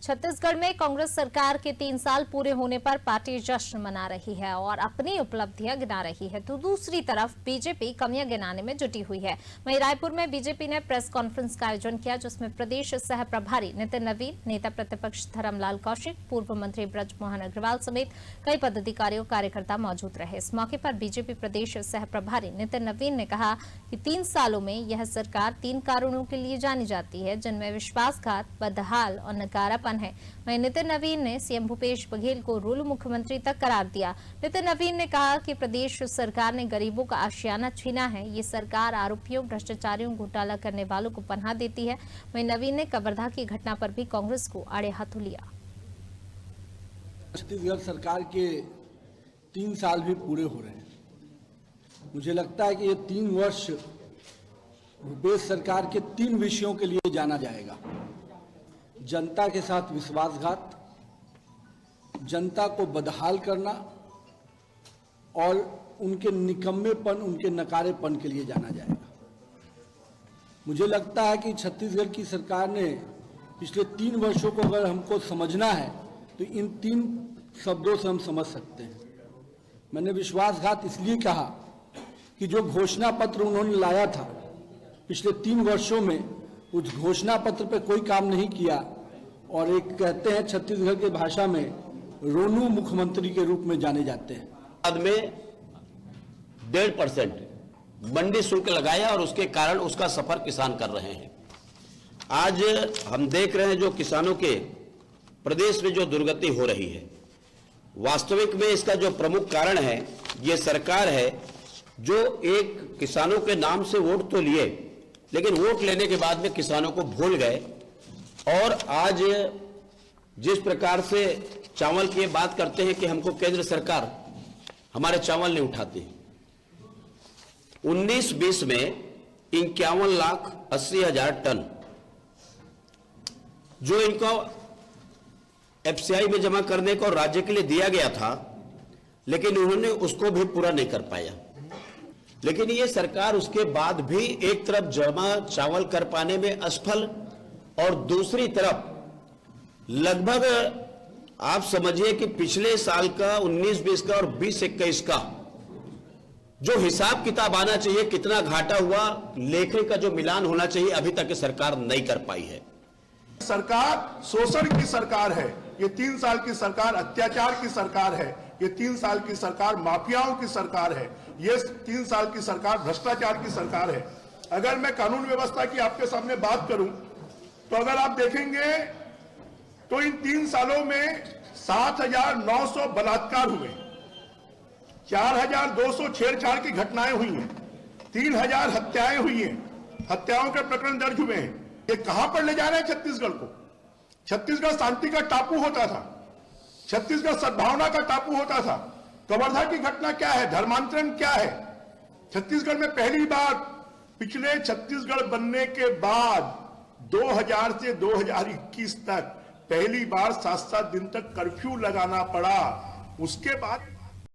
छत्तीसगढ़ में कांग्रेस सरकार के 3 साल पूरे होने पर पार्टी जश्न मना रही है और अपनी उपलब्धियां गिना रही है, तो दूसरी तरफ बीजेपी कमियां गिनाने में जुटी हुई है। वहीं रायपुर में बीजेपी ने प्रेस कॉन्फ्रेंस का आयोजन किया, जिसमें प्रदेश सह प्रभारी नितिन नवीन, नेता प्रतिपक्ष धर्मलाल कौशिक, पूर्व मंत्री ब्रजमोहन अग्रवाल समेत कई पदाधिकारी और कार्यकर्ता मौजूद रहे। इस मौके पर बीजेपी प्रदेश सह प्रभारी नितिन नवीन ने कहा कि 3 सालों में यह सरकार 3 कारणों के लिए जानी जाती है, जिनमें विश्वासघात, बदहाल और नकारापन है। वहीं नितिन नवीन ने सीएम भूपेश बघेल को रूल मुख्यमंत्री तक करार दिया। नितिन नवीन ने कहा कि प्रदेश सरकार ने गरीबों का आशियाना छीना है। ये सरकार आरोपियों, भ्रष्टाचारियों, घोटाला करने वालों को पनाह देती है। वहीं नवीन ने कवर्धा की घटना पर भी कांग्रेस को आड़े हाथों लिया। छत्तीसगढ़ सरकार के 3 साल भी पूरे हो रहे हैं। मुझे लगता है कि ये 3 वर्ष भूपेश सरकार के 3 विषयों के लिए जाना जाएगा: जनता के साथ विश्वासघात, जनता को बदहाल करना और उनके निकम्मेपन, उनके नकारेपन के लिए जाना जाएगा। मुझे लगता है कि छत्तीसगढ़ की सरकार ने पिछले 3 वर्षों को अगर हमको समझना है तो इन 3 शब्दों से हम समझ सकते हैं। मैंने विश्वासघात इसलिए कहा कि जो घोषणा पत्र उन्होंने लाया था पिछले 3 वर्षों में, उस घोषणा पत्र पे कोई काम नहीं किया और एक कहते हैं छत्तीसगढ़ की भाषा में रोनू मुख्यमंत्री के रूप में जाने जाते हैं। बाद में 1.5% मंडी शुल्क लगाया और उसके कारण उसका सफर किसान कर रहे हैं। आज हम देख रहे हैं जो किसानों के प्रदेश में जो दुर्गति हो रही है, वास्तविक में इसका जो प्रमुख कारण है ये सरकार है, जो एक किसानों के नाम से वोट तो लिए, लेकिन वोट लेने के बाद में किसानों को भूल गए। और आज जिस प्रकार से चावल की बात करते हैं कि हमको केंद्र सरकार हमारे चावल नहीं उठाती, 19-20 में 51,80,000 टन जो इनको एफसीआई में जमा करने को राज्य के लिए दिया गया था, लेकिन उन्होंने उसको भी पूरा नहीं कर पाया। लेकिन ये सरकार उसके बाद भी एक तरफ जमा चावल कर पाने में असफल और दूसरी तरफ लगभग आप समझिए कि पिछले साल का 19-20 का और 20-21 का जो हिसाब किताब आना चाहिए, कितना घाटा हुआ, लेखे का जो मिलान होना चाहिए, अभी तक सरकार नहीं कर पाई है। सरकार शोषण की सरकार है। ये 3 साल की सरकार अत्याचार की सरकार है। ये 3 साल की सरकार माफियाओं की सरकार है। ये 3 साल की सरकार भ्रष्टाचार की सरकार है। अगर मैं कानून व्यवस्था की आपके सामने बात करूं तो अगर आप देखेंगे तो इन 3 सालों में 7,900 बलात्कार हुए, 4,200 छेड़छाड़ की घटनाएं हुई हैं, 3,000 हत्याएं हुई हैं, हत्याओं के प्रकरण दर्ज हुए हैं। ये कहां पर ले जा रहे हैं छत्तीसगढ़ को? छत्तीसगढ़ शांति का टापू होता था, छत्तीसगढ़ सद्भावना का टापू होता था। कवर्धा की घटना क्या है? धर्मांतरण क्या है? छत्तीसगढ़ में पहली बार पिछले छत्तीसगढ़ बनने के बाद 2000 से 2021 तक पहली बार 7-7 दिन तक कर्फ्यू लगाना पड़ा। उसके बाद